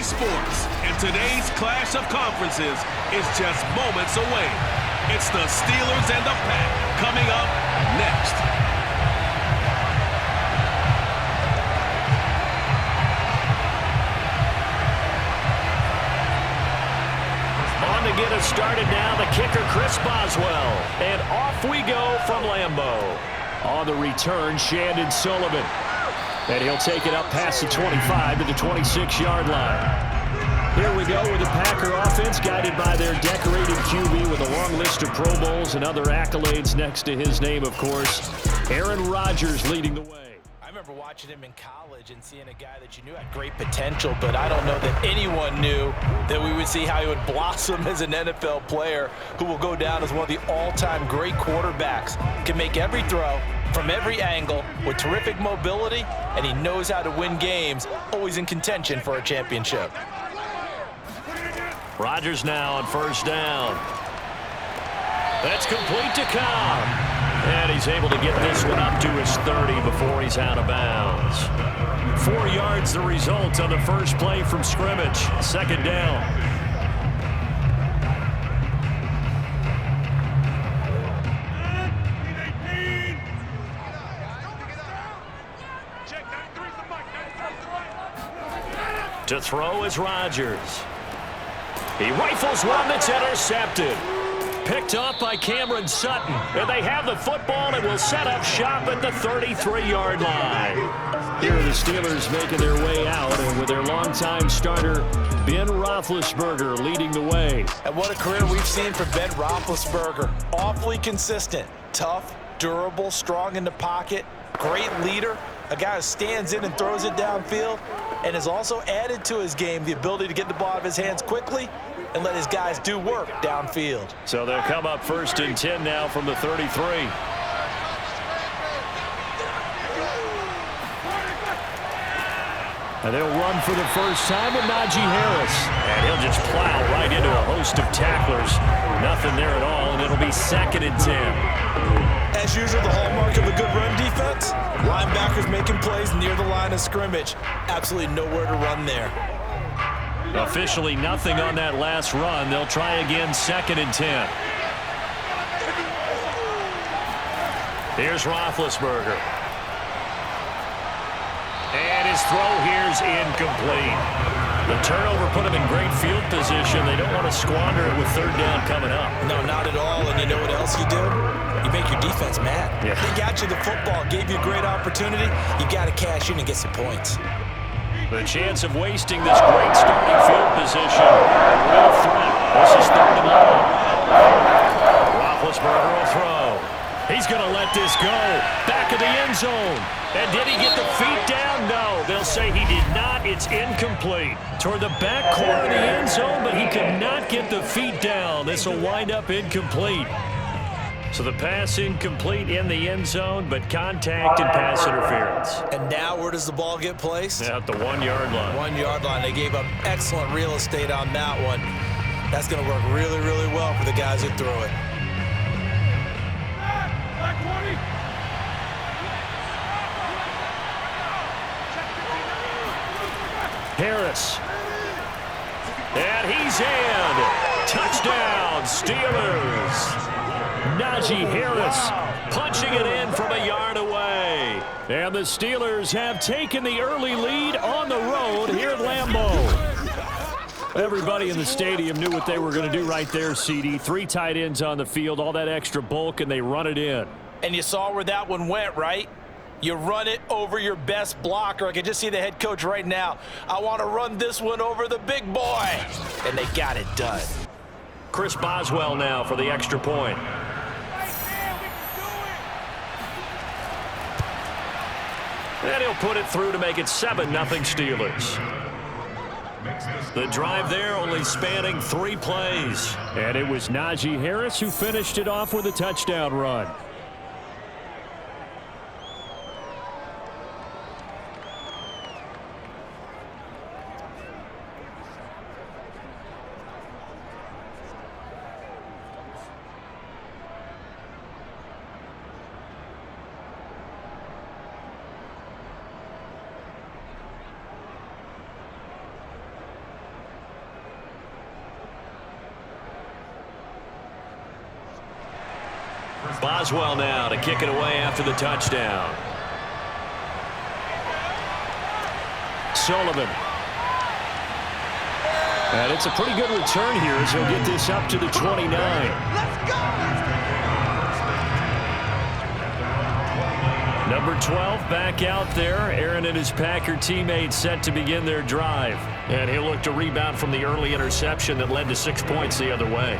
play sports, and today's clash of conferences is just moments away. It's the Steelers and the Pack coming up next. On to get us started now, the kicker, Chris Boswell. And off we go from Lambeau. On the return, Shandon Sullivan. And he'll take it up past the 25 to the 26-yard line. Here we go with the Packer offense, guided by their decorated QB with a long list of Pro Bowls and other accolades next to his name, of course. Aaron Rodgers leading the way. I remember watching him in college and seeing a guy that you knew had great potential, but I don't know that anyone knew that we would see how he would blossom as an NFL player who will go down as one of the all-time great quarterbacks. Can make every throw from every angle with terrific mobility, and he knows how to win games, always in contention for a championship. Rodgers now on first down. That's complete to Cobb. And he's able to get this one up to his 30 before he's out of bounds. 4 yards the result on the first play from scrimmage. Second down. To throw is Rodgers. He rifles one that's intercepted. Picked up by Cameron Sutton. And they have the football and will set up shop at the 33-yard line. Here are the Steelers making their way out, and with their longtime starter, Ben Roethlisberger, leading the way. And what a career we've seen for Ben Roethlisberger. Awfully consistent, tough, durable, strong in the pocket, great leader, a guy who stands in and throws it downfield, and has also added to his game the ability to get the ball out of his hands quickly and let his guys do work downfield. So they'll come up first and 10 now from the 33. And they'll run for the first time with Najee Harris. And he'll just plow right into a host of tacklers. Nothing there at all, and it'll be second and 10. As usual, the hallmark of a good run defense, linebackers making plays near the line of scrimmage. Absolutely nowhere to run there. Officially nothing on that last run. They'll try again, second and 10. Here's Roethlisberger. And his throw here's incomplete. The turnover put him in great field position. They don't want to squander it with third down coming up. No, not at all. And you know what else you do? You make your defense mad. Yeah. They got you the football, gave you a great opportunity. You got to cash in and get some points. The chance of wasting this great starting field position. Real threat. This is third and long. Roethlisberger will throw. He's going to let this go. Back of the end zone. And did he get the feet down? No. They'll say he did not. It's incomplete. Toward the back corner of the end zone, but he could not get the feet down. This will wind up incomplete. So the pass incomplete in the end zone, but contact and pass interference. And now where does the ball get placed? At the 1-yard line. 1-yard line. They gave up excellent real estate on that one. That's going to work really, really well for the guys who threw it. Harris. And he's in. Touchdown, Steelers. Najee Harris punching it in from a yard away. And the Steelers have taken the early lead on the road here at Lambeau. Everybody in the stadium knew what they were going to do right there, CD. 3 tight ends on the field, all that extra bulk, and they run it in. And you saw where that one went, right? You run it over your best blocker. I can just see the head coach right now. I want to run this one over the big boy. And they got it done. Chris Boswell now for the extra point. And he'll put it through to make it 7-0 Steelers. The drive there only spanning 3 plays. And it was Najee Harris who finished it off with a touchdown run. Boswell now to kick it away after the touchdown. Sullivan. And it's a pretty good return here as he'll get this up to the 29. Let's go! Number 12 back out there. Aaron and his Packer teammates set to begin their drive. And he'll look to rebound from the early interception that led to 6 points the other way.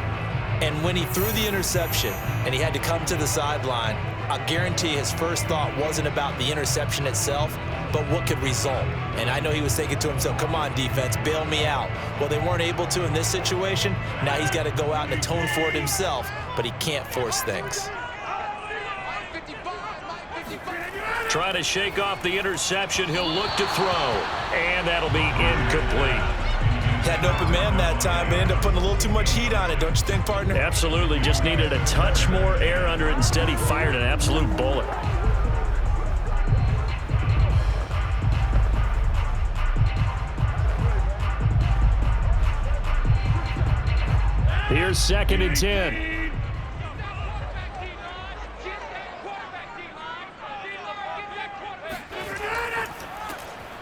And when he threw the interception and he had to come to the sideline, I guarantee his first thought wasn't about the interception itself, but what could result. And I know he was thinking to himself, come on, defense, bail me out. Well, they weren't able to in this situation. Now he's got to go out and atone for it himself, but he can't force things. Trying to shake off the interception. He'll look to throw, and that'll be incomplete. Had an open man that time, but ended up putting a little too much heat on it, don't you think, partner? Absolutely. Just needed a touch more air under it. Instead, he fired an absolute bullet. Here's 2nd and 10.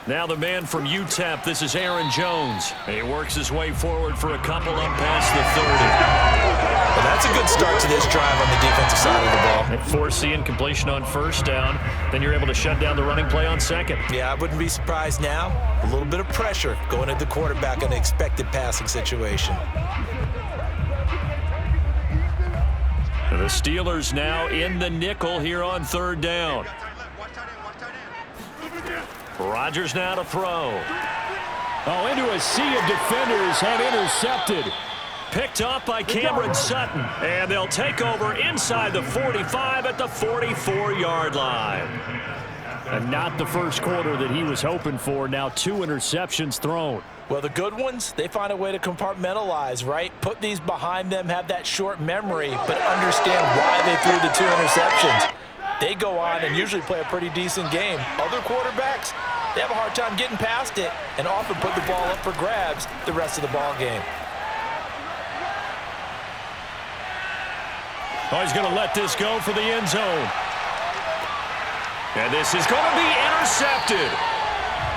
Now the man from UTEP, this is Aaron Jones. He works his way forward for a couple up past the 30. Well, that's a good start to this drive on the defensive side of the ball. And force the incompletion on first down. Then you're able to shut down the running play on second. Yeah, I wouldn't be surprised now. A little bit of pressure going at the quarterback in an expected passing situation. The Steelers now in the nickel here on 3rd down. Rodgers now to throw. Oh, into a sea of defenders and intercepted. Picked off by Cameron Sutton. And they'll take over inside the 45 at the 44-yard line. And not the first quarter that he was hoping for. Now 2 interceptions thrown. Well, the good ones, they find a way to compartmentalize, right? Put these behind them, have that short memory, but understand why they threw the 2 interceptions. They go on and usually play a pretty decent game. Other quarterbacks, they have a hard time getting past it and often put the ball up for grabs the rest of the ball game. Oh, he's going to let this go for the end zone. And this is going to be intercepted.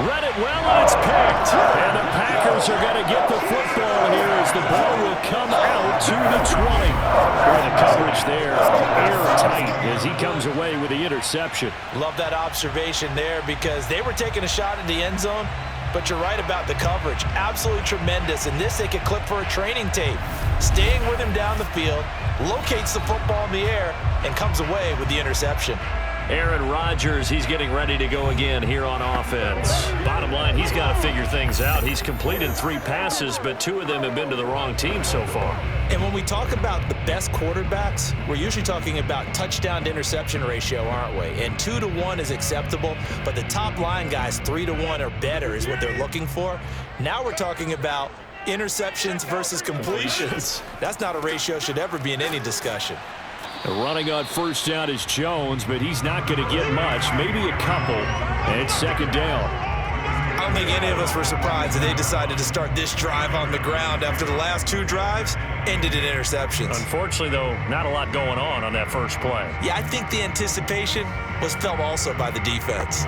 Read it well, and it's picked. And the Packers are going to get the football here as the ball will come out to the 20. Boy, the coverage there, airtight as he comes away with the interception. Love that observation there because they were taking a shot at the end zone, but you're right about the coverage. Absolutely tremendous. And this they could clip for a training tape. Staying with him down the field, locates the football in the air, and comes away with the interception. Aaron Rodgers, he's getting ready to go again here on offense. Bottom line, he's got to figure things out. He's completed 3 passes, but 2 of them have been to the wrong team so far. And when we talk about the best quarterbacks, we're usually talking about touchdown to interception ratio, aren't we? And 2 to 1 is acceptable, but the top line guys, 3 to 1 or better is what they're looking for. Now we're talking about interceptions versus completions. That's not a ratio should ever be in any discussion. Running on first down is Jones, but he's not going to get much, maybe a couple, and it's 2nd down. I don't think any of us were surprised that they decided to start this drive on the ground after the last 2 drives ended in interceptions. Unfortunately, though, not a lot going on that first play. Yeah, I think the anticipation was felt also by the defense.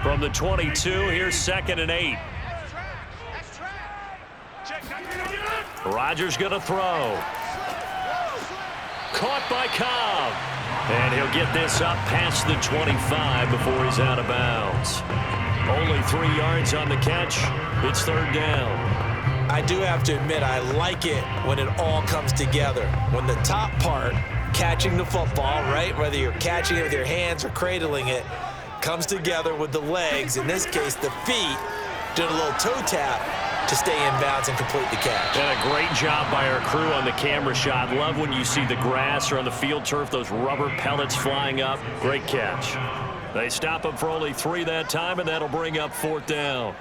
From the 22, here's 2nd and 8. Rodgers going to throw. Caught by Cobb. And he'll get this up past the 25 before he's out of bounds. Only 3 yards on the catch. It's 3rd down. I do have to admit, I like it when it all comes together. When the top part, catching the football, right, whether you're catching it with your hands or cradling it, comes together with the legs, in this case the feet, doing a little toe tap to stay in bounds and complete the catch. And a great job by our crew on the camera shot. Love when you see the grass or on the field turf, those rubber pellets flying up. Great catch. They stop him for only 3 that time, and that'll bring up 4th down.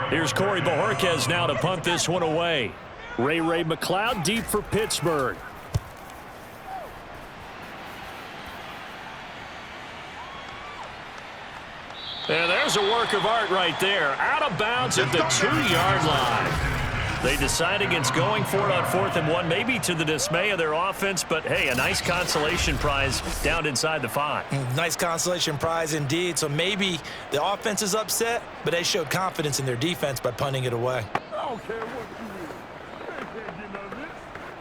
Here's Corey Bojorquez now to punt this one away. Ray McLeod deep for Pittsburgh. And there's a work of art right there. Out of bounds at the 2-yard line. They decide against going for it on 4th and 1, maybe to the dismay of their offense, but hey, a nice consolation prize down inside the 5. Nice consolation prize indeed. So maybe the offense is upset, but they showed confidence in their defense by punting it away. I don't care what you do. They can't get none of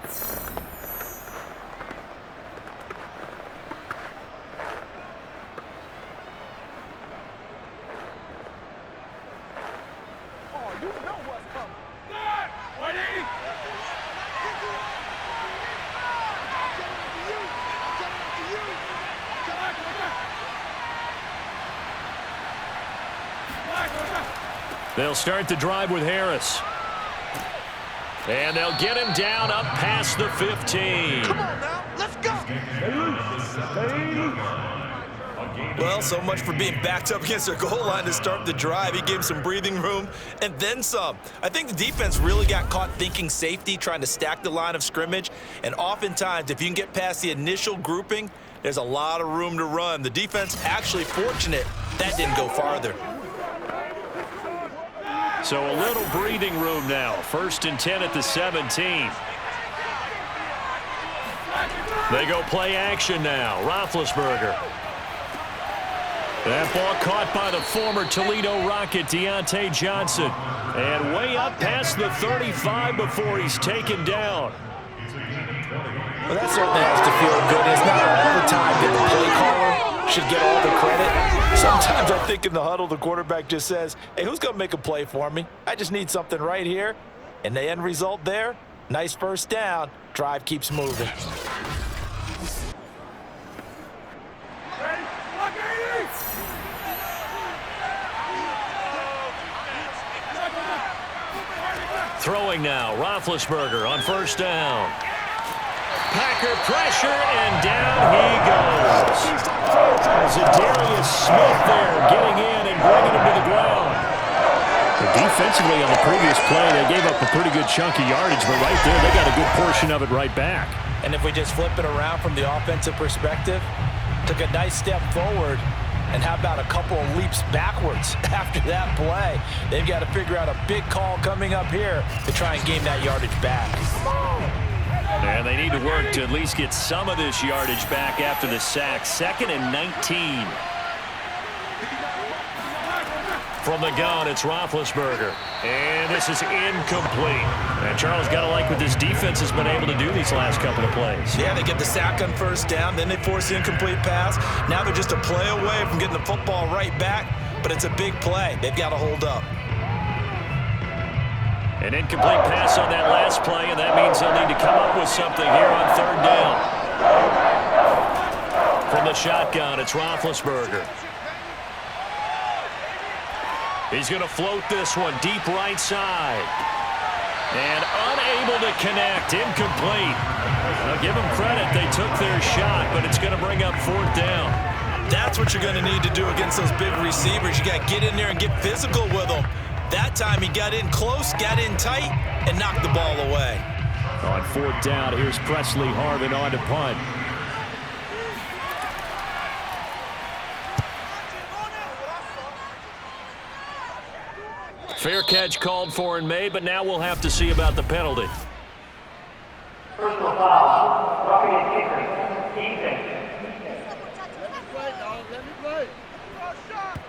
this. Oh, you know what's coming. They'll start the drive with Harris. And they'll get him down up past the 15. Come on now, let's go. Well, so much for being backed up against their goal line to start the drive. He gave him some breathing room and then some. I think the defense really got caught thinking safety, trying to stack the line of scrimmage. And oftentimes, if you can get past the initial grouping, there's a lot of room to run. The defense actually fortunate that didn't go farther. So a little breathing room now. 1st and 10 at the 17. They go play action now. Roethlisberger. That ball caught by the former Toledo Rocket, Deontay Johnson. And way up past the 35 before he's taken down. Well, that certainly has to feel good. It's not all the time that the play caller should get all the credit. Sometimes I think in the huddle, the quarterback just says, hey, who's going to make a play for me? I just need something right here. And the end result there, nice first down. Drive keeps moving. Throwing now, Roethlisberger on 1st down. Packer pressure, and down he goes. Zadarius Smith there getting in and bringing him to the ground. Defensively on the previous play, they gave up a pretty good chunk of yardage, but right there, they got a good portion of it right back. And if we just flip it around from the offensive perspective, took a nice step forward, and how about a couple of leaps backwards after that play? They've got to figure out a big call coming up here to try and gain that yardage back. And they need to work to at least get some of this yardage back after the sack. 2nd and 19. From the gun, it's Roethlisberger. And this is incomplete. And Charles, got to like what this defense has been able to do these last couple of plays. Yeah, they get the sack on 1st down, then they force the incomplete pass. Now they're just a play away from getting the football right back, but it's a big play. They've got to hold up. An incomplete pass on that last play, and that means they'll need to come up with something here on 3rd down. From the shotgun, it's Roethlisberger. He's going to float this one deep right side. And unable to connect, incomplete. Now give them credit, they took their shot, but it's going to bring up 4th down. That's what you're going to need to do against those big receivers. You got to get in there and get physical with them. That time he got in close, got in tight, and knocked the ball away. On 4th down, here's Presley Harvin on to punt. Fair catch called for and made, but now we'll have to see about the penalty. Personal foul, roughing and kicker, defense.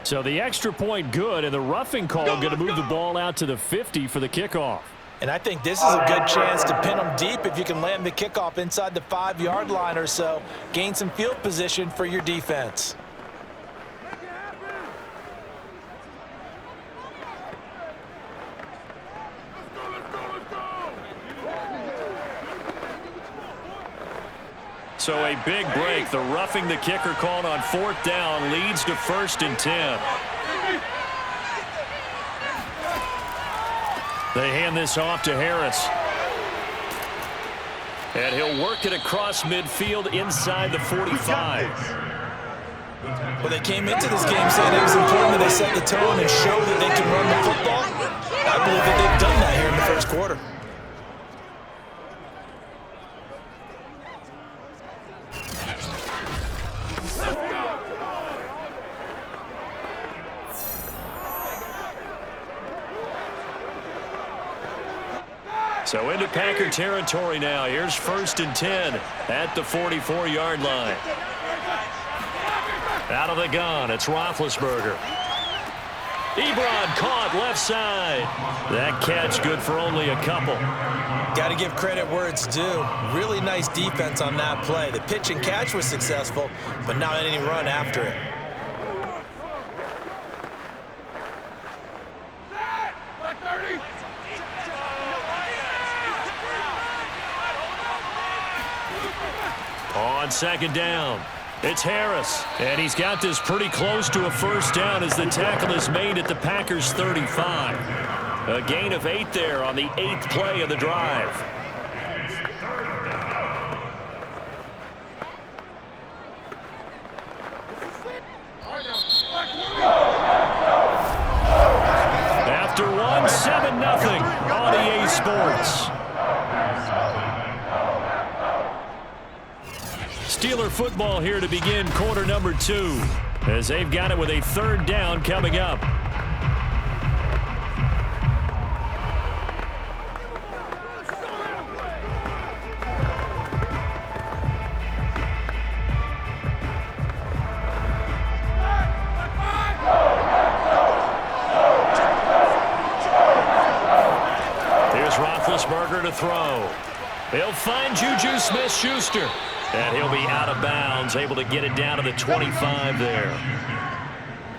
So the extra point good, and the roughing call going to move the ball out to the 50 for the kickoff. And I think this is a good chance to pin them deep if you can land the kickoff inside the 5-yard line or so. Gain some field position for your defense. So a big break. The roughing the kicker called on 4th down leads to 1st and 10. They hand this off to Harris. And he'll work it across midfield inside the 45. Well, they came into this game saying it was important that they set the tone and show that they can run the football. I believe that they've done that here in the 1st quarter. So into Packer territory now. Here's 1st and 10 at the 44-yard line. Out of the gun, it's Roethlisberger. Ebron caught left side. That catch good for only a couple. Got to give credit where it's due. Really nice defense on that play. The pitch and catch was successful, but not any run after it. On 2nd down, it's Harris, and he's got this pretty close to a 1st down as the tackle is made at the Packers' 35. A gain of 8 there on the 8th play of the drive. After one, 7-0 on EA Sports. Steeler football here to begin quarter number 2 as they've got it with a 3rd down coming up. Here's Roethlisberger to throw. He'll find Juju Smith-Schuster. And he'll be out of bounds, able to get it down to the 25 there.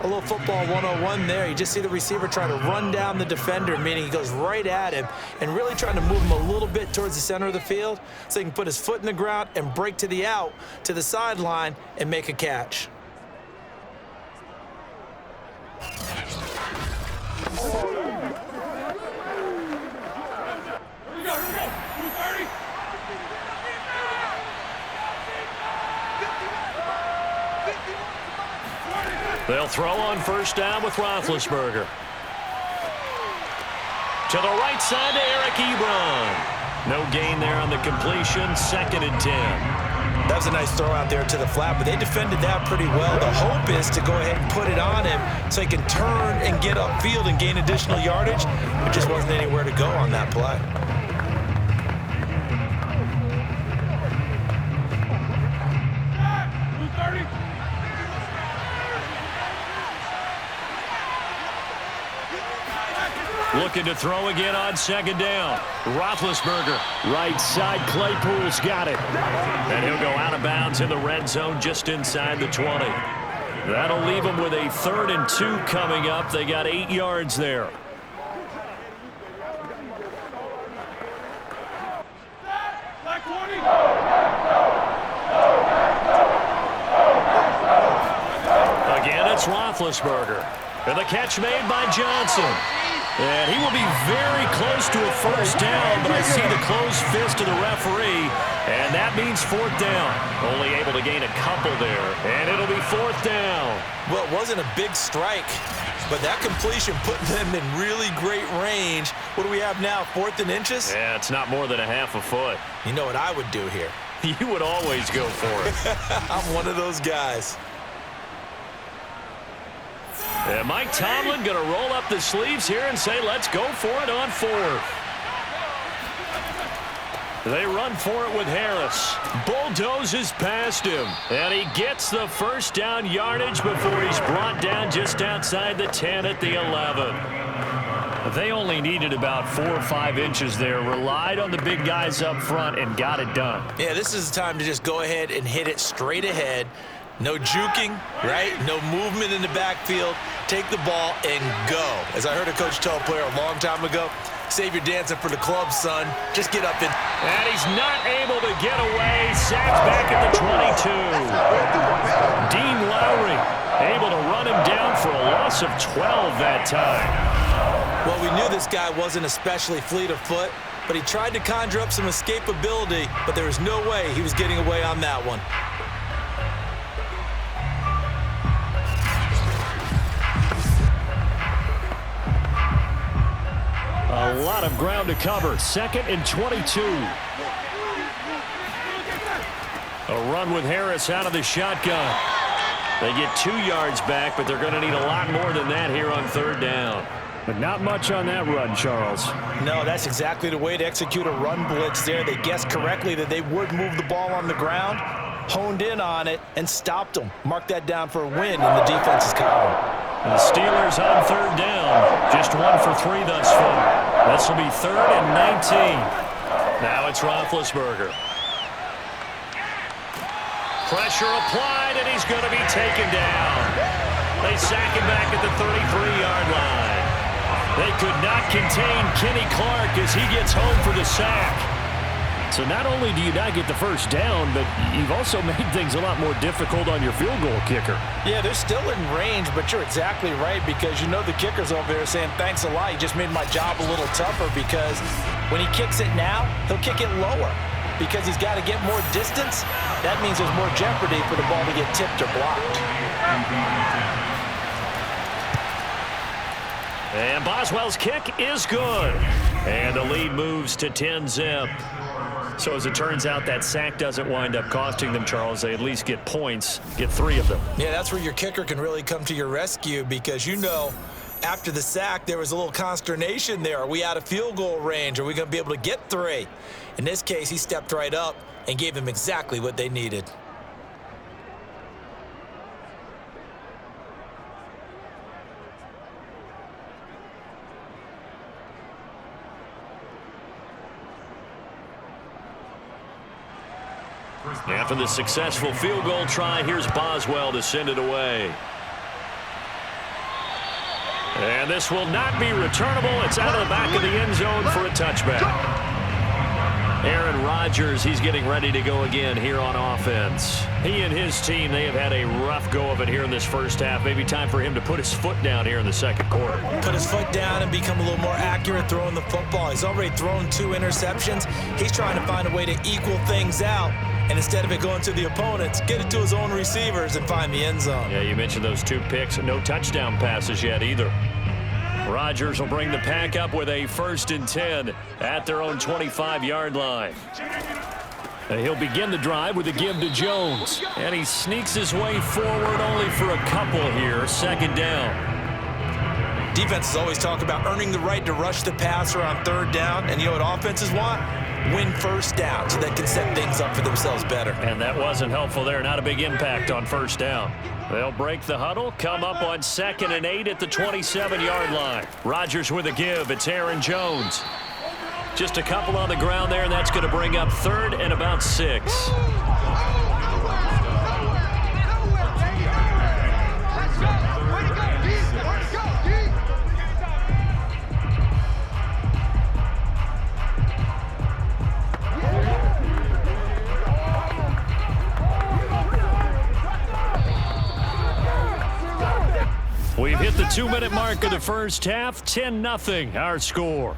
A little football 101 there. You just see the receiver try to run down the defender, meaning he goes right at him and really trying to move him a little bit towards the center of the field so he can put his foot in the ground and break to the out, to the sideline, and make a catch. They'll throw on 1st down with Roethlisberger. To the right side to Eric Ebron. No gain there on the completion. 2nd and 10. That was a nice throw out there to the flat, but they defended that pretty well. The hope is to go ahead and put it on him so he can turn and get upfield and gain additional yardage. There just wasn't anywhere to go on that play. Looking to throw again on 2nd down. Roethlisberger, right side, Claypool's got it. And he'll go out of bounds in the red zone just inside the 20. That'll leave him with a 3rd and 2 coming up. They got 8 yards there. Again, it's Roethlisberger. And the catch made by Johnson. And he will be very close to a 1st down, but I see the closed fist of the referee, and that means 4th down. Only able to gain a couple there, and it'll be 4th down. Well, it wasn't a big strike, but that completion put them in really great range. What do we have now, 4th and inches? Yeah, it's not more than a half a foot. You know what I would do here? You would always go for it. I'm one of those guys. And Mike Tomlin going to roll up the sleeves here and say, let's go for it on 4th. They run for it with Harris. Bulldozes past him. And he gets the 1st down yardage before he's brought down just outside the 10 at the 11. They only needed about 4 or 5 inches there. Relied on the big guys up front and got it done. Yeah, this is the time to just go ahead and hit it straight ahead. No juking, right? No movement in the backfield. Take the ball and go. As I heard a coach tell a player a long time ago, save your dancing for the club, son. Just get up and... And he's not able to get away. Sacked back at the 22. Dean Lowry able to run him down for a loss of 12 that time. Well, we knew this guy wasn't especially fleet of foot, but he tried to conjure up some escapability, but there was no way he was getting away on that one. A lot of ground to cover. 2nd and 22. A run with Harris out of the shotgun. They get 2 yards back, but they're going to need a lot more than that here on 3rd down. But not much on that run, Charles. No, that's exactly the way to execute a run blitz there. They guessed correctly that they would move the ball on the ground, honed in on it, and stopped them. Mark that down for a win in the defense's column. The Steelers on 3rd down. Just 1 for 3 thus far. This will be 3rd and 19. Now it's Roethlisberger. Pressure applied, and he's going to be taken down. They sack him back at the 33-yard line. They could not contain Kenny Clark as he gets home for the sack. So not only do you not get the first down, but you've also made things a lot more difficult on your field goal kicker. Yeah, they're still in range, but you're exactly right because you know the kicker's over there saying, thanks a lot. You just made my job a little tougher because when he kicks it now, he'll kick it lower because he's got to get more distance. That means there's more jeopardy for the ball to get tipped or blocked. And Boswell's kick is good. And the lead moves to 10-zip. So as it turns out, that sack doesn't wind up costing them, Charles. They at least get points, get 3 of them. Yeah, that's where your kicker can really come to your rescue because, you know, after the sack, there was a little consternation there. Are we out of field goal range? Are we going to be able to get 3? In this case, he stepped right up and gave them exactly what they needed. After the successful field goal try, here's Boswell to send it away. And this will not be returnable. It's out of the back of the end zone for a touchback. Aaron Rodgers, he's getting ready to go again here on offense. He and his team, they have had a rough go of it here in this first half. Maybe time for him to put his foot down here in the second quarter. Put his foot down and become a little more accurate throwing the football. He's already thrown 2 interceptions. He's trying to find a way to equal things out. And instead of it going to the opponents, get it to his own receivers and find the end zone. Yeah, you mentioned those 2 picks. No touchdown passes yet either. Rodgers will bring the pack up with a 1st and 10 at their own 25-yard line. And he'll begin the drive with a give to Jones. And he sneaks his way forward only for a couple here. 2nd down. Defenses always talk about earning the right to rush the passer on 3rd down. And you know what offenses want? Win 1st down so they can set things up for themselves better. And that wasn't helpful there. Not a big impact on 1st down. They'll break the huddle, come up on 2nd and 8 at the 27-yard line. Rodgers with a give. It's Aaron Jones. Just a couple on the ground there, and that's going to bring up 3rd and about 6. We've hit the 2-minute mark of the first half. 10-0 our score.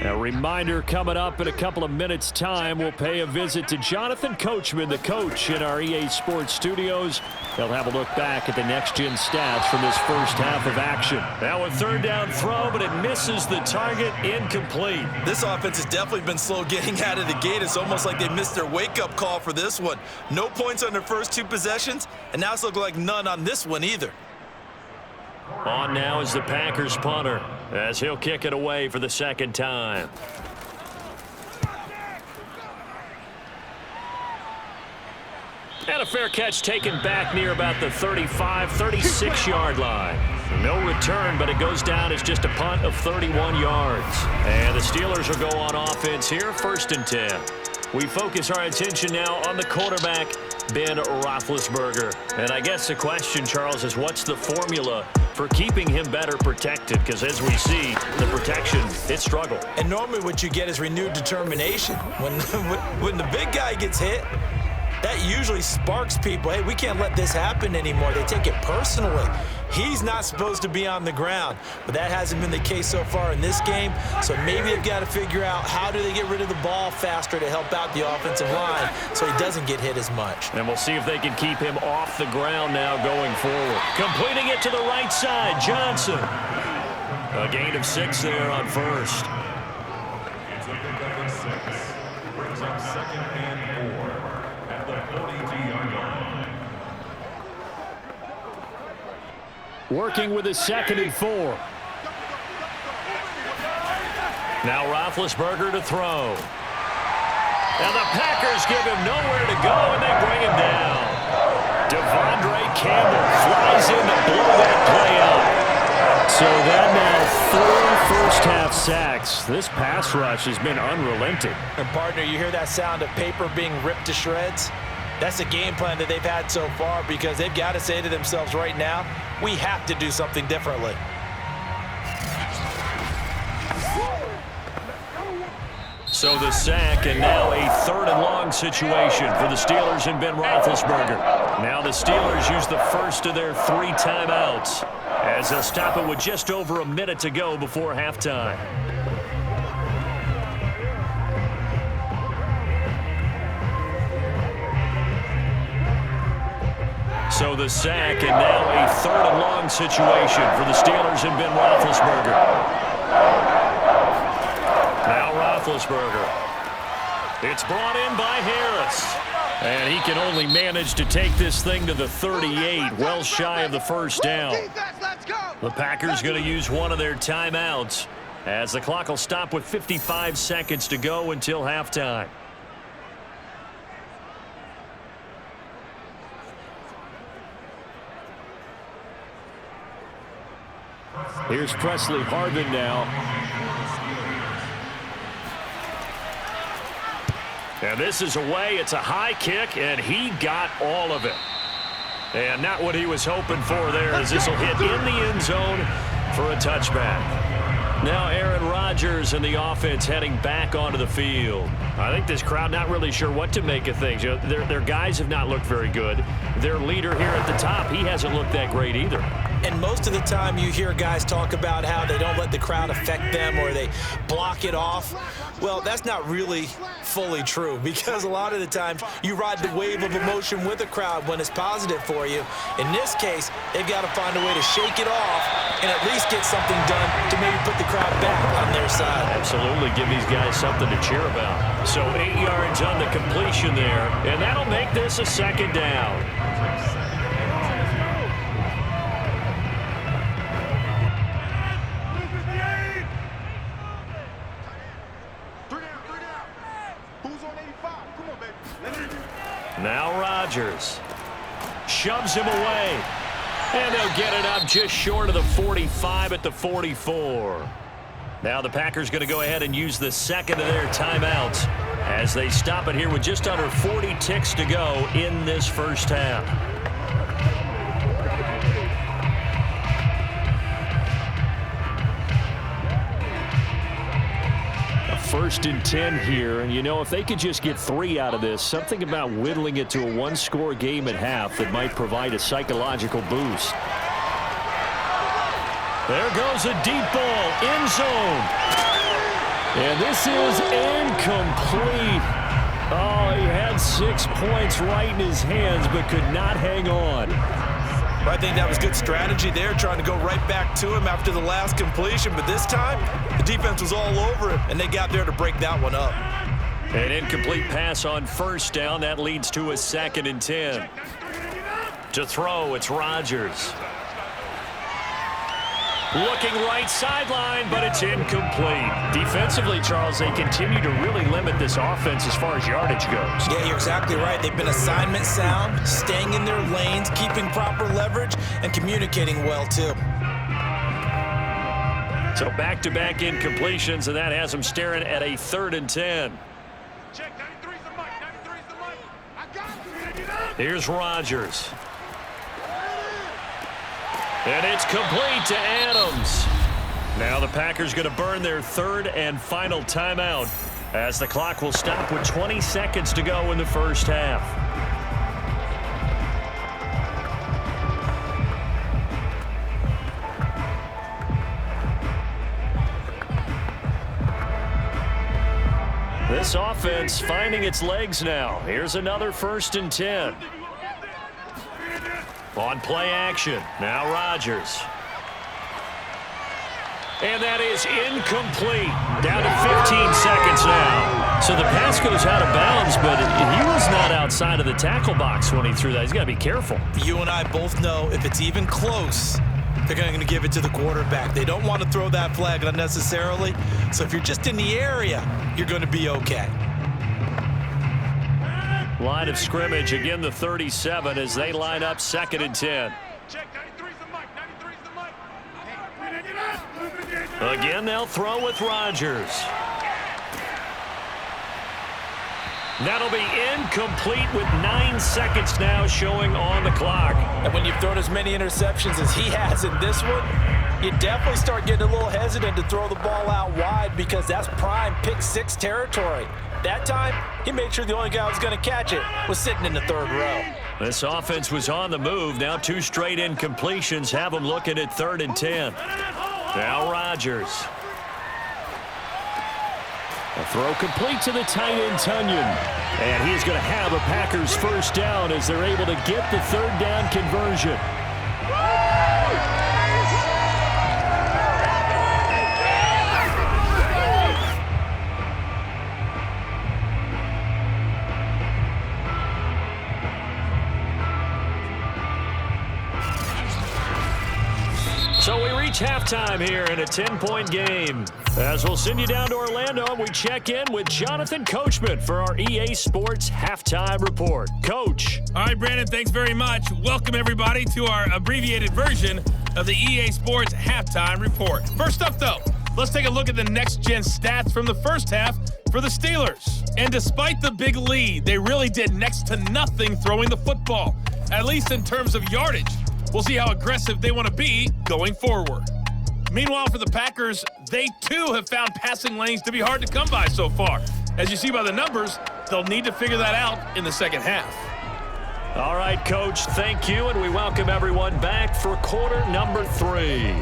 A reminder coming up in a couple of minutes' time. We'll pay a visit to Jonathan Coachman, the coach in our EA Sports studios. They'll have a look back at the next-gen stats from this first half of action. Now a 3rd down throw, but it misses the target. Incomplete. This offense has definitely been slow getting out of the gate. It's almost like they missed their wake-up call for this one. No points on their first 2 possessions, and now it's looking like none on this one either. On now is the Packers punter as he'll kick it away for the 2nd time. And a fair catch taken back near about the 35, 36-yard line. No return, but it goes down as just a punt of 31 yards. And the Steelers will go on offense here, 1st and 10. We focus our attention now on the quarterback, Ben Roethlisberger. And I guess the question, Charles, is what's the formula for keeping him better protected? Because as we see, the protection, it struggled. And normally what you get is renewed determination. When the big guy gets hit, that usually sparks people. Hey, we can't let this happen anymore. They take it personally. He's not supposed to be on the ground, but that hasn't been the case so far in this game. So maybe they've got to figure out how do they get rid of the ball faster to help out the offensive line so he doesn't get hit as much. And we'll see if they can keep him off the ground now going forward. Completing it to the right side, Johnson. A gain of 6 there on first. It's a pickup of 6. Brings up 2nd and 4 at the 42-yard line. Working with his 2nd and 4. Now Roethlisberger to throw. And the Packers give him nowhere to go, and they bring him down. Devondre Campbell flies in to blow that play up. So that now 4 first-half sacks. This pass rush has been unrelenting. And, partner, you hear that sound of paper being ripped to shreds? That's a game plan that they've had so far because they've got to say to themselves right now, we have to do something differently. So the sack, and now a 3rd and long situation for the Steelers and Ben Roethlisberger. Now the Steelers use the first of their 3 timeouts as they'll stop it with just over a minute to go before halftime. So the sack, and now a 3rd and long situation for the Steelers and Ben Roethlisberger. Now Roethlisberger. It's brought in by Harris. And he can only manage to take this thing to the 38, well shy of the first down. The Packers going to use one of their timeouts as the clock will stop with 55 seconds to go until halftime. Here's Presley Harvin now. And this is away. It's a high kick, and he got all of it. And not what he was hoping for there, as this will hit in the end zone for a touchback. Now Aaron Rodgers and the offense heading back onto the field. I think this crowd not really sure what to make of things. You know, their guys have not looked very good. Their leader here at the top, he hasn't looked that great either. And most of the time you hear guys talk about how they don't let the crowd affect them or they block it off. Well, that's not really fully true because a lot of the times you ride the wave of emotion with a crowd when it's positive for you. In this case, they've got to find a way to shake it off and at least get something done to maybe put the crowd back on their side. Absolutely, give these guys something to cheer about. So 8 yards on the completion there, and that'll make this a 2nd down. Now Rodgers shoves him away. And they'll get it up just short of the 45 at the 44. Now the Packers going to go ahead and use the 2nd of their timeouts as they stop it here with just under 40 ticks to go in this first half. A 1st and 10 here, and you know, if they could just get 3 out of this, something about whittling it to a 1-score game at half that might provide a psychological boost. There goes a deep ball, end zone. And this is incomplete. Oh, he had 6 points right in his hands, but could not hang on. I think that was good strategy there, trying to go right back to him after the last completion. But this time, the defense was all over him, and they got there to break that one up. An incomplete pass on 1st down. That leads to a 2nd and 10. To throw, it's Rodgers. Looking right sideline, but it's incomplete. Defensively, Charles, they continue to really limit this offense as far as yardage goes. Yeah, you're exactly right. They've been assignment sound, staying in their lanes, keeping proper leverage, and communicating well, too. So back-to-back incompletions, and that has them staring at a 3rd and 10. Here's Rodgers. And it's complete to Adams. Now the Packers going to burn their 3rd and final timeout as the clock will stop with 20 seconds to go in the first half. This offense finding its legs now. Here's another 1st and 10. On play action, now Rodgers. And that is incomplete. Down to 15 seconds now. So the pass goes out of bounds, but he was not outside of the tackle box when he threw that. He's got to be careful. You and I both know if it's even close, they're going to give it to the quarterback. They don't want to throw that flag unnecessarily. So if you're just in the area, you're going to be okay. Line of scrimmage, again the 37 as they line up 2nd and 10. Check, 93's the mic, 93's the mic. Again, they'll throw with Rodgers. That'll be incomplete with 9 seconds now showing on the clock. And when you've thrown as many interceptions as he has in this one, you definitely start getting a little hesitant to throw the ball out wide because that's prime pick 6 territory. That time, he made sure the only guy who was going to catch it was sitting in the 3rd row. This offense was on the move. Now 2 straight incompletions have them looking at 3rd and 10. Now Rodgers. A throw complete to the tight end, Tunyon. And he's going to have a Packers first down as they're able to get the 3rd down conversion. So we reach halftime here in a 10-point game. As we'll send you down to Orlando, we check in with Jonathan Coachman for our EA Sports Halftime Report. Coach. All right, Brandon, thanks very much. Welcome, everybody, to our abbreviated version of the EA Sports Halftime Report. First up, though, let's take a look at the next-gen stats from the first half for the Steelers. And despite the big lead, they really did next to nothing throwing the football, at least in terms of yardage. We'll see how aggressive they want to be going forward. Meanwhile, for the Packers, they too have found passing lanes to be hard to come by so far. As you see by the numbers, they'll need to figure that out in the second half. All right, Coach, thank you, and we welcome everyone back for quarter number 3.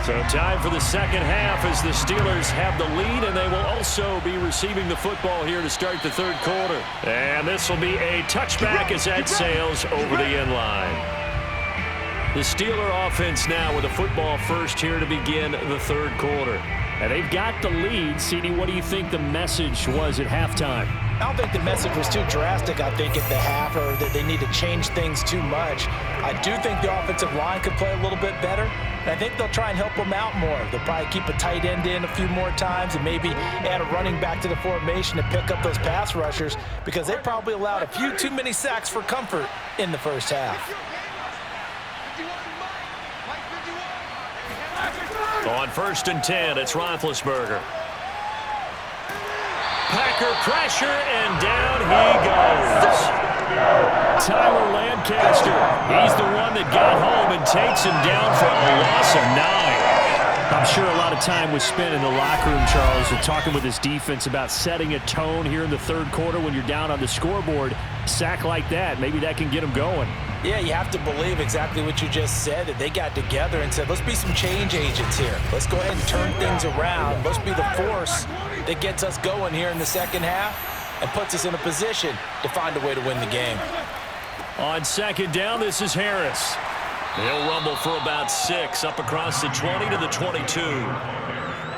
So time for the second half as the Steelers have the lead, and they will also be receiving the football here to start the 3rd quarter. And this will be a touchback as that sails over the end line. The Steeler offense now with a football first here to begin the 3rd quarter. And they've got the lead. CD, what do you think the message was at halftime? I don't think the message was too drastic, I think, at the half, or that they need to change things too much. I do think the offensive line could play a little bit better, and I think they'll try and help them out more. They'll probably keep a tight end in a few more times and maybe add a running back to the formation to pick up those pass rushers because they probably allowed a few too many sacks for comfort in the first half. On 1st and 10, it's Roethlisberger. Packer pressure, and down he goes. Tyler Lancaster, he's the one that got home and takes him down for a loss of 9. I'm sure a lot of time was spent in the locker room, Charles, and talking with his defense about setting a tone here in the 3rd quarter when you're down on the scoreboard. Sack like that, maybe that can get them going. Yeah, you have to believe exactly what you just said, that they got together and said, let's be some change agents here. Let's go ahead and turn things around. Let's be the force that gets us going here in the second half and puts us in a position to find a way to win the game. On 2nd down, this is Harris. He'll rumble for about 6 up across the 20 to the 22.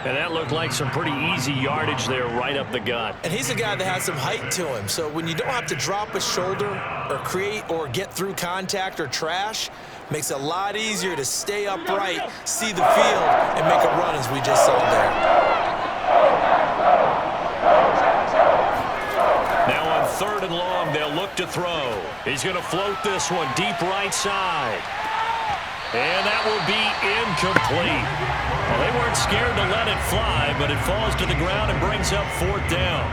And that looked like some pretty easy yardage there right up the gut. And he's a guy that has some height to him. So when you don't have to drop a shoulder or create or get through contact or trash, makes it a lot easier to stay upright, see the field, and make a run as we just saw there. Now on 3rd and long, they'll look to throw. He's going to float this one deep right side. And that will be incomplete. Well, they weren't scared to let it fly, but it falls to the ground and brings up 4th down.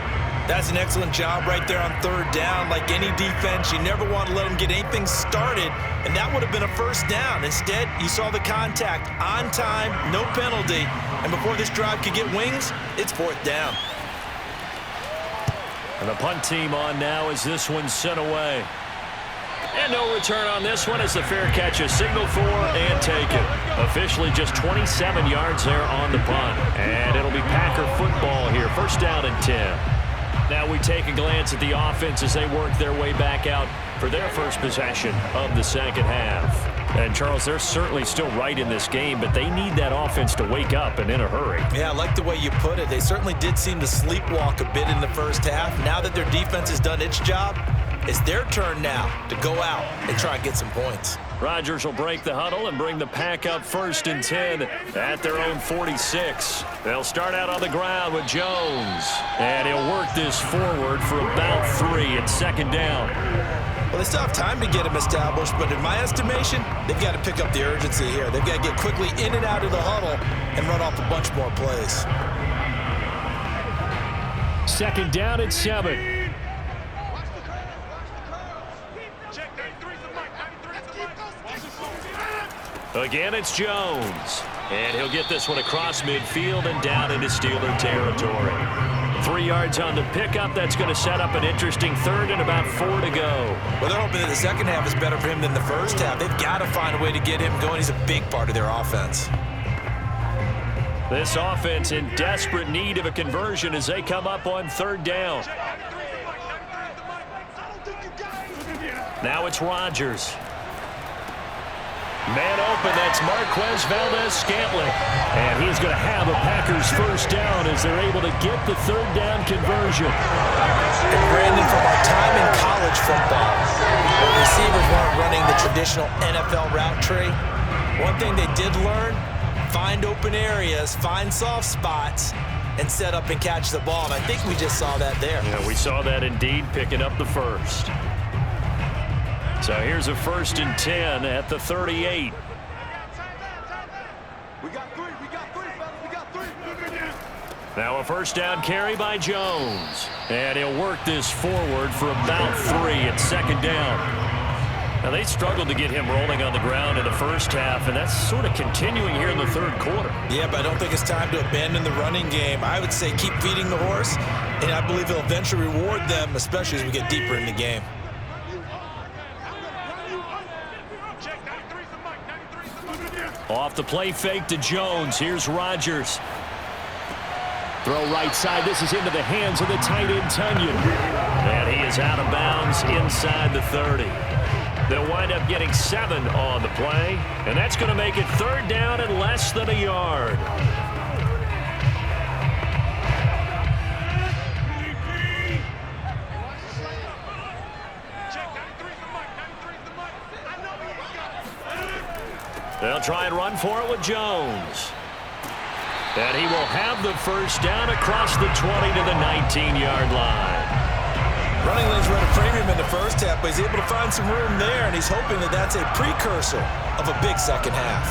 That's an excellent job right there on third down. Like any defense, you never want to let them get anything started, and that would have been a first down. Instead, you saw the contact on time, no penalty, and before this drive could get wings, it's fourth down. And the punt team on now as this one's sent away. And no return on this one as the fair catch is signaled for and taken. Officially just 27 yards there on the punt. And it'll be Packer football here. First down and 10. Now we take a glance at the offense as they work their way back out for their first possession of the second half. And, Charles, they're certainly still right in this game, but they need that offense to wake up and in a hurry. Yeah, I like the way you put it. They certainly did seem to sleepwalk a bit in the first half. Now that their defense has done its job, it's their turn now to go out and try and get some points. Rodgers will break the huddle and bring the pack up first and 10 at their own 46. They'll start out on the ground with Jones. And he'll work this forward for about 3 at second down. Well, they still have time to get him established, but in my estimation, they've got to pick up the urgency here. They've got to get quickly in and out of the huddle and run off a bunch more plays. Second down at 7. Again, it's Jones. And he'll get this one across midfield and down into Steeler territory. 3 yards on the pickup. That's going to set up an interesting third and about 4 to go. Well, they're hoping that the second half is better for him than the first half. They've got to find a way to get him going. He's a big part of their offense. This offense in desperate need of a conversion as they come up on third down. Now it's Rodgers. Man open, that's Marquez Valdez-Scantling. And he's going to have a Packers first down as they're able to get the third down conversion. And Brandon, from our time in college football, where receivers weren't running the traditional NFL route tree, one thing they did learn, find open areas, find soft spots, and set up and catch the ball. And I think we just saw that there. Yeah, we saw that indeed, picking up the first. So here's a first and 10 at the 38. Now a first down carry by Jones. And he'll work this forward for about 3 at second down. Now they struggled to get him rolling on the ground in the first half, and that's sort of continuing here in the third quarter. Yeah, but I don't think it's time to abandon the running game. I would say keep feeding the horse, and I believe he'll eventually reward them, especially as we get deeper in the game. Off the play fake to Jones. Here's Rodgers. Throw right side. This is into the hands of the tight end, Tunyon. And he is out of bounds inside the 30. They'll wind up getting 7 on the play. And that's going to make it third down and less than a yard. They'll try and run for it with Jones. And he will have the first down across the 20 to the 19-yard line. Running lanes were at a premium in the first half, but he's able to find some room there, and he's hoping that that's a precursor of a big second half.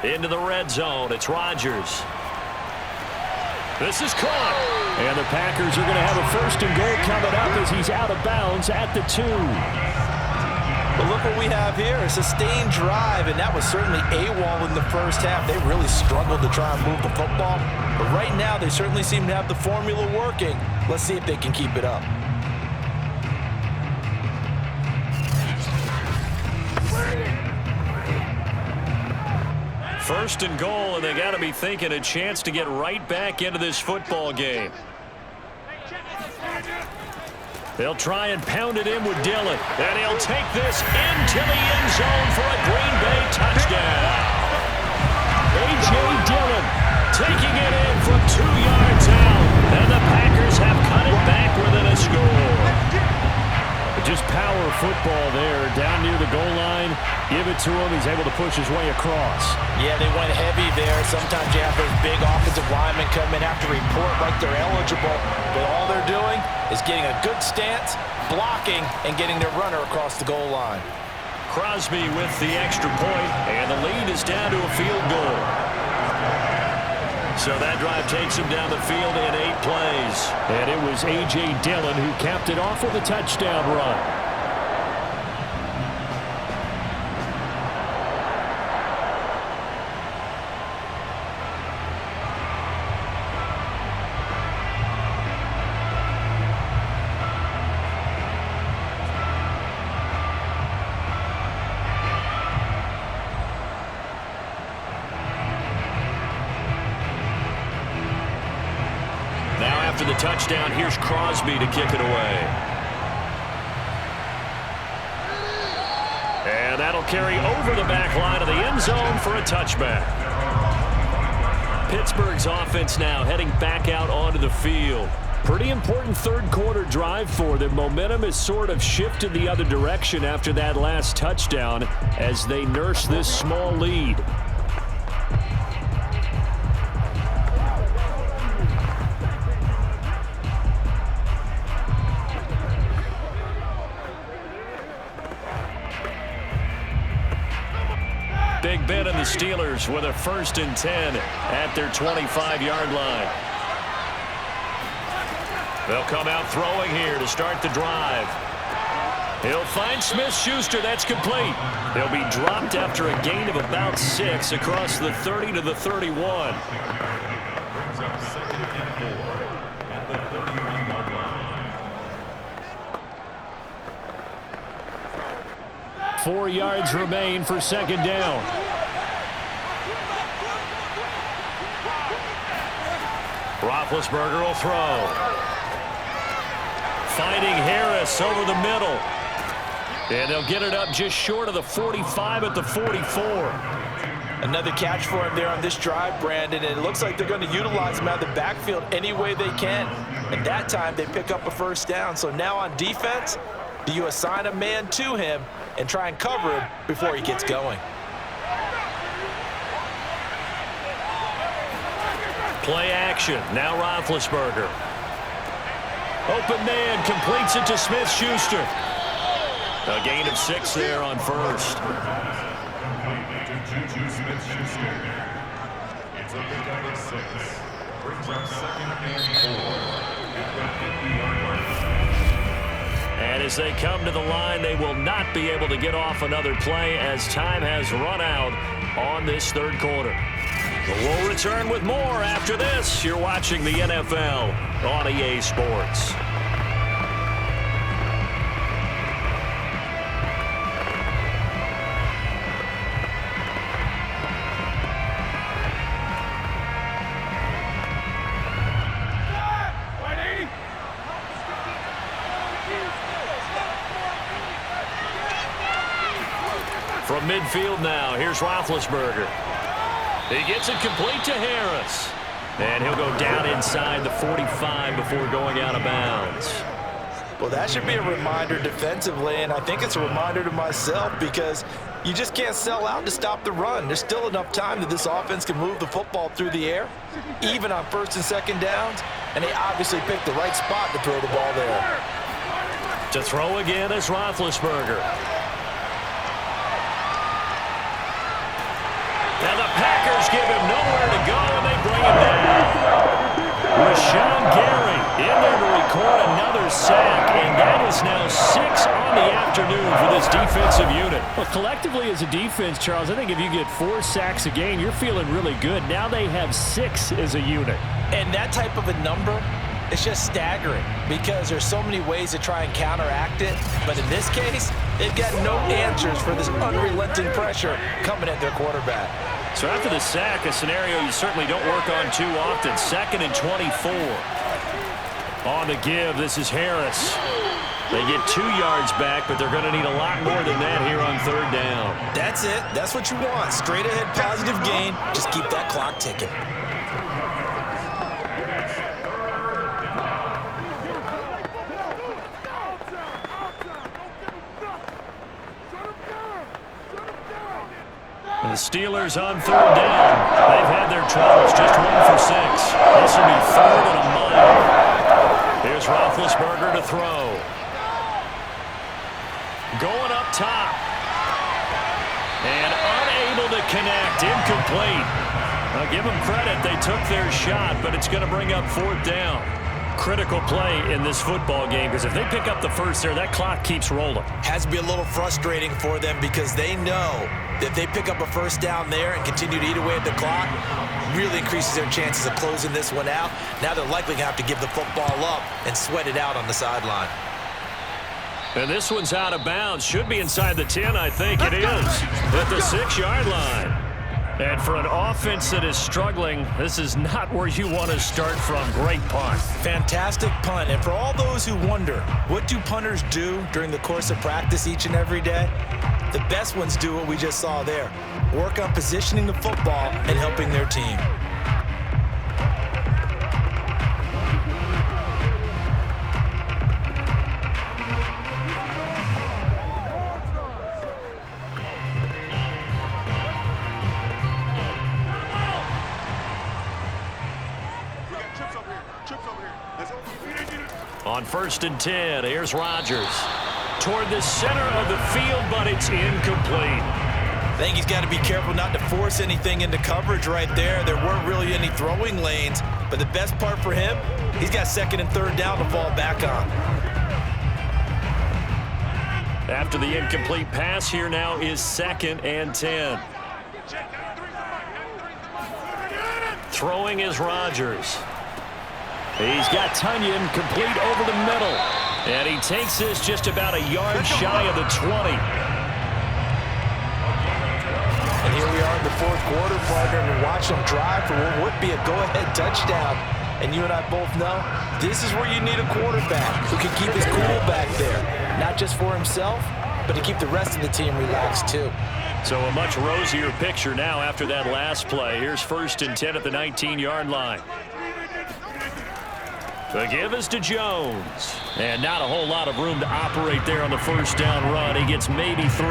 Into the red zone. It's Rodgers. This is caught. And the Packers are going to have a first and goal coming up as he's out of bounds at the 2. But look what we have here. A sustained drive, and that was certainly AWOL in the first half. They really struggled to try and move the football. But right now, they certainly seem to have the formula working. Let's see if they can keep it up. First and goal, and they got to be thinking a chance to get right back into this football game. They'll try and pound it in with Dillon, and he'll take this into the end zone for a Green Bay touchdown. A.J. Dillon taking it in from 2 yards out, and the Packers have cut it back within a score. Just power football there down near the goal line. Give it to him. He's able to push his way across. Yeah, they went heavy there. Sometimes you have those big offensive linemen come in, have to report like they're eligible, but all they're doing is getting a good stance, blocking, and getting their runner across the goal line. Crosby with the extra point, and the lead is down to a field goal. So that drive takes him down the field in 8 plays. And it was A.J. Dillon who capped it off with a touchdown run. After the touchdown, here's Crosby to kick it away. And that'll carry over the back line of the end zone for a touchback. Pittsburgh's offense now heading back out onto the field. Pretty important third quarter drive for them. Momentum has sort of shifted the other direction after that last touchdown as they nurse this small lead. Big Ben and the Steelers with a 1st and 10 at their 25-yard line. They'll come out throwing here to start the drive. He'll find Smith-Schuster. That's complete. He'll be dropped after a gain of about 6 across the 30 to the 31. Brings up 2nd and 4 at the 31-yard line. 4 yards remain for 2nd down. Roethlisberger will throw. Finding Harris over the middle. And they'll get it up just short of the 45 at the 44. Another catch for him there on this drive, Brandon, and it looks like they're going to utilize him out of the backfield any way they can. And that time they pick up a 1st down. So now on defense, do you assign a man to him and try and cover him before he gets going? Play action. Now Roethlisberger. Open man completes it to Smith-Schuster. A gain of 6 there on 1st. To Juju Smith-Schuster. It's a pickup of 6. Brings up 2nd and 4 at the 50-yard line. And as they come to the line, they will not be able to get off another play as time has run out on this 3rd quarter. But we'll return with more after this. You're watching the NFL on EA Sports. From midfield now, here's Roethlisberger. He gets it complete to Harris. And he'll go down inside the 45 before going out of bounds. Well, that should be a reminder defensively, and I think it's a reminder to myself because you just can't sell out to stop the run. There's still enough time that this offense can move the football through the air, even on 1st and 2nd downs, and they obviously picked the right spot to throw the ball there. To throw again is Roethlisberger. Now the Packers give him nowhere to go, and they bring him down. Rashawn Gary in there to record another sack, and that is now 6 on the afternoon for this defensive unit. Well, collectively as a defense, Charles, I think if you get 4 sacks a game, you're feeling really good. Now they have 6 as a unit. And that type of a number, it's just staggering because there's so many ways to try and counteract it. But in this case, they've got no answers for this unrelenting pressure coming at their quarterback. So after the sack, a scenario you certainly don't work on too often. 2nd and 24. On the give, this is Harris. They get 2 yards back, but they're going to need a lot more than that here on 3rd down. That's it. That's what you want. Straight ahead positive gain. Just keep that clock ticking. The Steelers on third down. They've had their troubles, just 1 for 6. This will be 3rd and a mile. Here's Roethlisberger to throw. Going up top. And unable to connect. Incomplete. I'll give them credit. They took their shot, but it's going to bring up 4th down. Critical play in this football game, because if they pick up the first there, that clock keeps rolling. Has to be a little frustrating for them because they know that if they pick up a first down there and continue to eat away at the clock, really increases their chances of closing this one out. Now they're likely going to have to give the football up and sweat it out on the sideline. And this one's out of bounds. Should be inside the 10, I think it is. At the 6-yard line. And for an offense that is struggling, this is not where you want to start from. Great punt. Fantastic punt. And for all those who wonder, what do punters do during the course of practice each and every day? The best ones do what we just saw there. Work on positioning the football and helping their team. On 1st and 10, here's Rodgers. Toward the center of the field, but it's incomplete. I think he's got to be careful not to force anything into coverage right there. There weren't really any throwing lanes, but the best part for him, he's got 2nd and 3rd down to fall back on. After the incomplete pass, here now is 2nd and 10. Throwing is Rodgers. He's got Tunyon complete over the middle. And he takes this just about a yard shy of the 20. And here we are in the 4th quarter, partner, and watch them drive for what would be a go-ahead touchdown. And you and I both know this is where you need a quarterback who can keep his cool back there. Not just for himself, but to keep the rest of the team relaxed too. So a much rosier picture now after that last play. Here's 1st and 10 at the 19-yard line. The give is to Jones. And not a whole lot of room to operate there on the 1st down run. He gets maybe 3.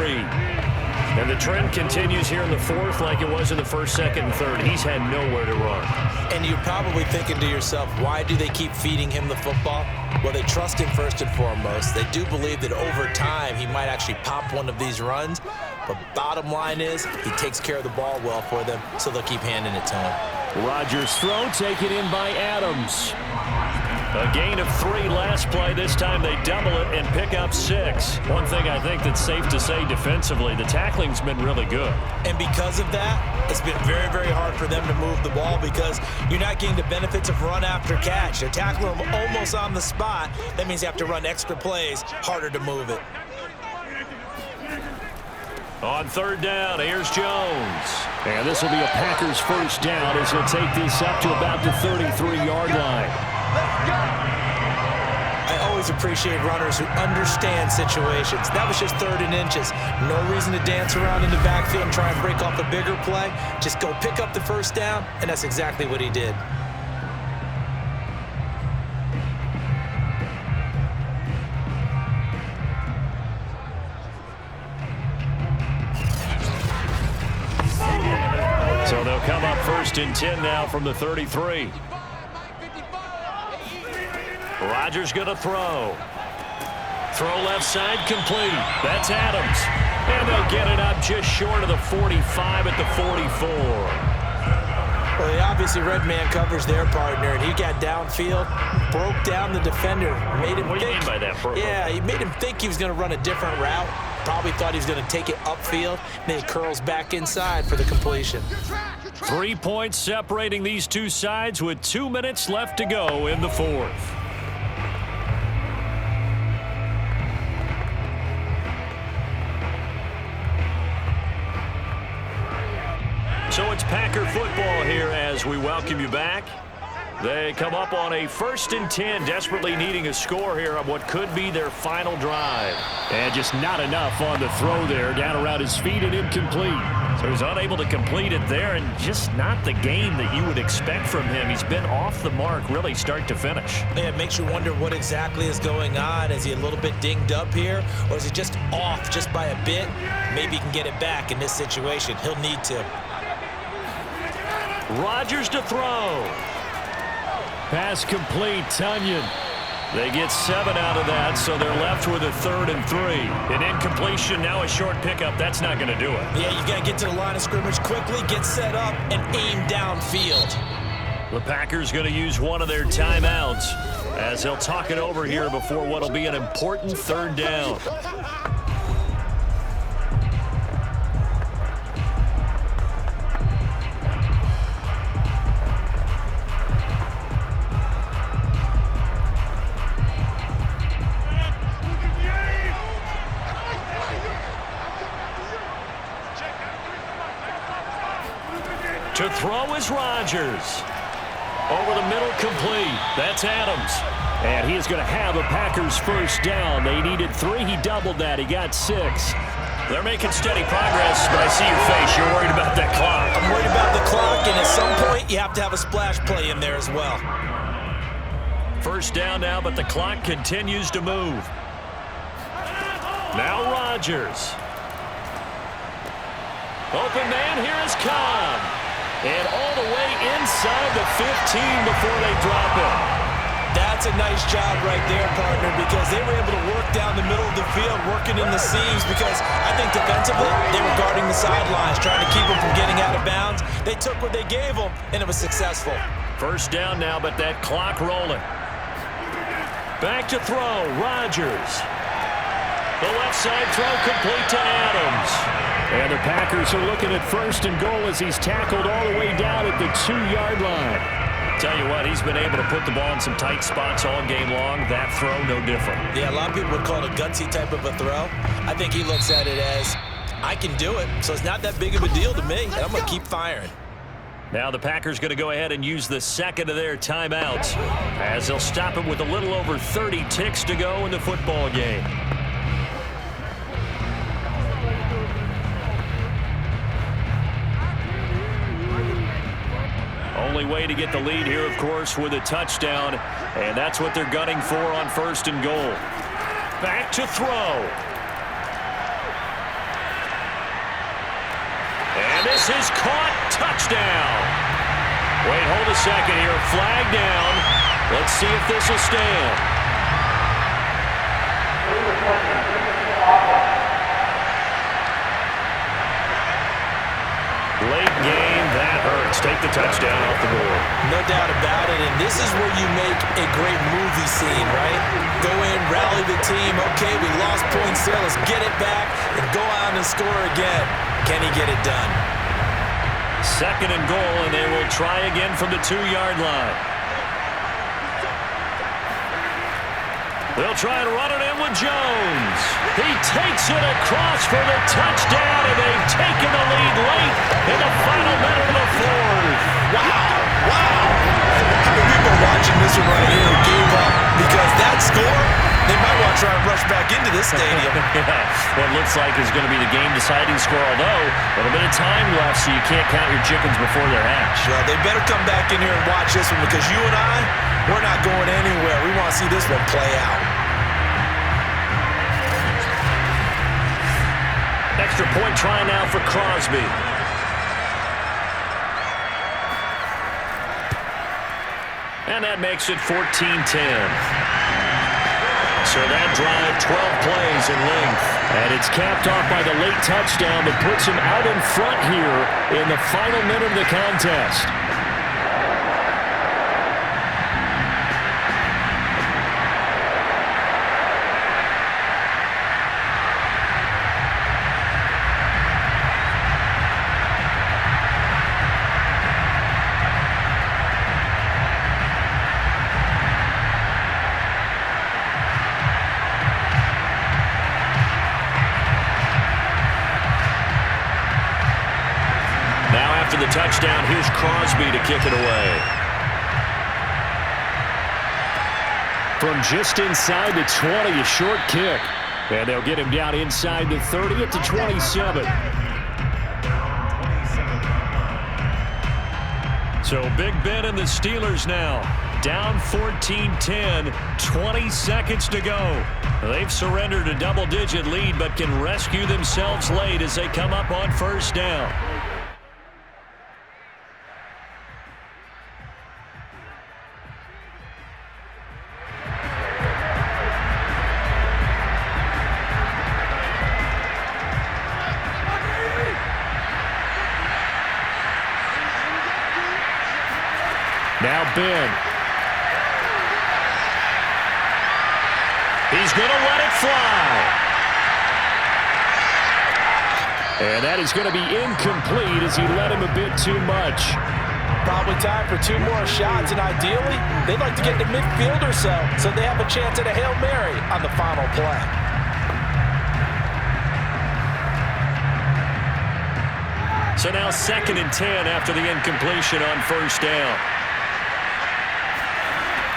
And the trend continues here in the 4th like it was in the 1st, 2nd, and 3rd. He's had nowhere to run. And you're probably thinking to yourself, why do they keep feeding him the football? Well, they trust him first and foremost. They do believe that over time he might actually pop one of these runs. But bottom line is he takes care of the ball well for them, so they'll keep handing it to him. Rodgers' throw taken in by Adams. A gain of 3 last play. This time they double it and pick up 6. One thing I think that's safe to say defensively, the tackling's been really good. And because of that, it's been very, very hard for them to move the ball because you're not getting the benefits of run after catch. They're tackling them almost on the spot. That means you have to run extra plays, harder to move it. On 3rd down, here's Jones. And this will be a Packers 1st down as he'll take this up to about the 33-yard line. I always appreciate runners who understand situations. That was just 3rd and inches. No reason to dance around in the backfield and try and break off a bigger play. Just go pick up the 1st down, and that's exactly what he did. So they'll come up 1st and 10 now from the 33. Rodgers going to throw. Throw left side complete. That's Adams. And they'll get it up just short of the 45 at the 44. Well, they obviously read man coverage their partner, and he got downfield, broke down the defender, made him What do you mean by that, bro? Yeah, he made him think he was going to run a different route. Probably thought he was going to take it upfield, and then he curls back inside for the completion. 3 points separating these two sides with 2 minutes left to go in the 4th. So it's Packer football here as we welcome you back. They come up on a 1st and 10, desperately needing a score here on what could be their final drive. And just not enough on the throw there, down around his feet and incomplete. So he's unable to complete it there, and just not the game that you would expect from him. He's been off the mark really start to finish. Yeah, it makes you wonder what exactly is going on. Is he a little bit dinged up here, or is he just off just by a bit? Maybe he can get it back in this situation. He'll need to. Rodgers to throw. Pass complete, Tunyon. They get 7 out of that, so they're left with a 3rd and 3. An incompletion, now a short pickup. That's not going to do it. Yeah, you got to get to the line of scrimmage quickly, get set up, and aim downfield. The Packers going to use one of their timeouts as they'll talk it over here before what will be an important 3rd down. To throw is Rodgers. Over the middle, complete. That's Adams. And he is going to have a Packers 1st down. They needed 3. He doubled that. He got 6. They're making steady progress, but I see your face. You're worried about that clock. I'm worried about the clock, and at some point, you have to have a splash play in there as well. 1st down now, but the clock continues to move. Now Rodgers. Open man, here is Cobb. And all the way inside the 15 before they drop it. That's a nice job right there, partner, because they were able to work down the middle of the field, working in the seams, because I think defensively they were guarding the sidelines, trying to keep them from getting out of bounds. They took what they gave them, and it was successful. 1st down now, but that clock rolling. Back to throw, Rodgers. The left side throw complete to Adams. And the Packers are looking at 1st and goal as he's tackled all the way down at the 2-yard line. Tell you what, he's been able to put the ball in some tight spots all game long. That throw, no different. Yeah, a lot of people would call it a gutsy type of a throw. I think he looks at it as, I can do it, so it's not that big of a deal to me, and I'm going to keep firing. Now the Packers going to go ahead and use the 2nd of their timeouts as they'll stop it with a little over 30 ticks to go in the football game. Only way to get the lead here, of course, with a touchdown, and that's what they're gunning for on 1st and goal. Back to throw. And this is caught. Touchdown. Wait, hold a second here. Flag down. Let's see if this will stand. Late game, that hurts. Take the touchdown off the board. No doubt about it, and this is where you make a great movie scene, right? Go in, rally the team. Okay, we lost points there. Let's get it back and go out and score again. Can he get it done? 2nd and goal, and they will try again from the 2-yard line. They'll try and run it in with Jones. He takes it across for the touchdown, and they've taken the lead late in the final minute of the 4th. Wow, wow. How many people watching this one right here gave up because that score, they might want to try and rush back into this stadium. Yeah, what looks like is going to be the game-deciding score, although a little bit of time left, so you can't count your chickens before they're hatched. Well, they better come back in here and watch this one because you and I, we're not going anywhere. We want to see this one play out. Extra point try now for Crosby. And that makes it 14-10. So that drive, 12 plays in length. And it's capped off by the late touchdown that puts him out in front here in the final minute of the contest. After the touchdown, here's Crosby to kick it away. From just inside the 20, a short kick. And they'll get him down inside the 30 at the 27. So Big Ben and the Steelers now down 14-10, 20 seconds to go. They've surrendered a double-digit lead but can rescue themselves late as they come up on first down. Now Ben. He's going to let it fly. And that is going to be incomplete as he let him a bit too much. Probably time for 2 more shots, and ideally, they'd like to get to midfield or so they have a chance at a Hail Mary on the final play. So now 2nd and 10 after the incompletion on first down.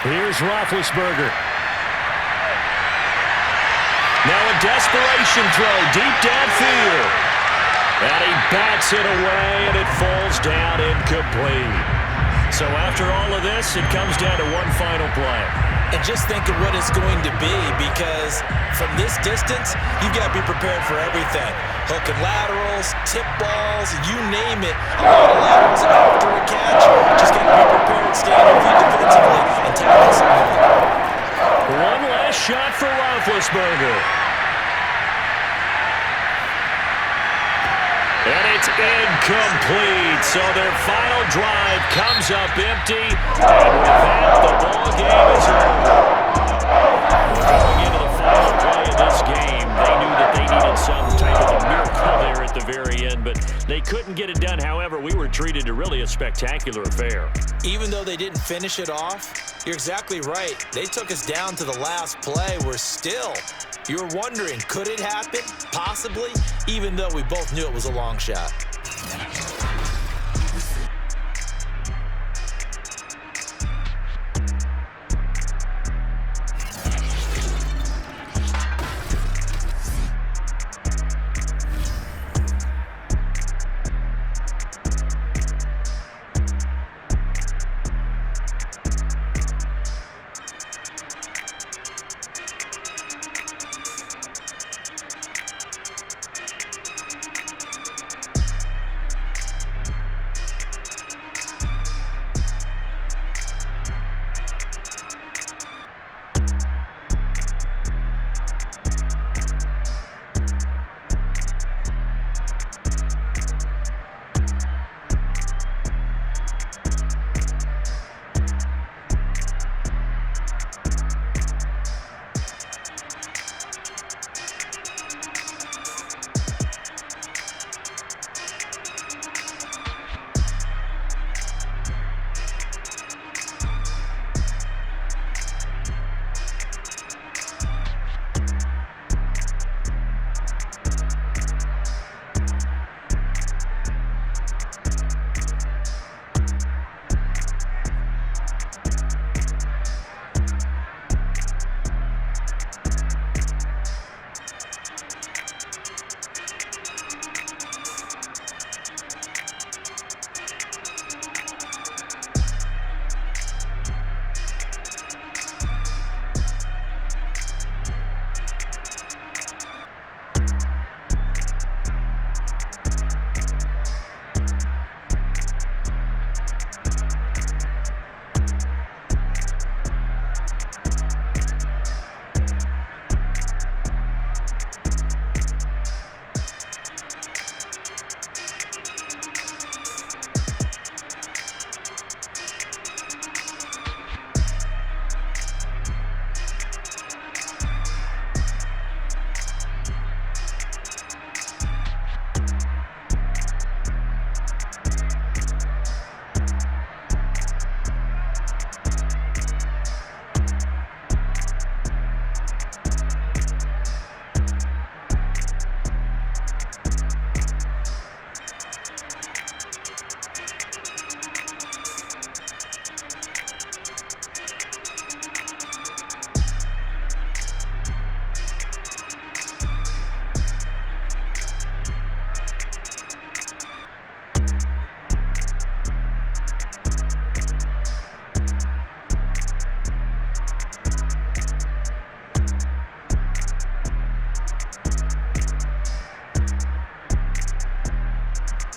Here's Roethlisberger. Now a desperation throw deep downfield. And he bats it away, and it falls down incomplete. So after all of this, it comes down to one final play. And just think of what it's going to be, because from this distance, you've got to be prepared for everything. Hook and laterals, tip balls, you name it. A lot of laterals after a catch. Just got to be prepared, stand your feet defensively, and tackle somebody. One last shot for Roethlisberger. And it's incomplete. So their final drive comes up empty. And with that, the ball game is over. Going into the final play of this game, they knew that they needed some type of a miracle there at the very end, but they couldn't get it done. However, we were treated to really a spectacular affair. Even though they didn't finish it off, you're exactly right. They took us down to the last play. We're still, you're wondering, could it happen? Possibly, even though we both knew it was a long shot.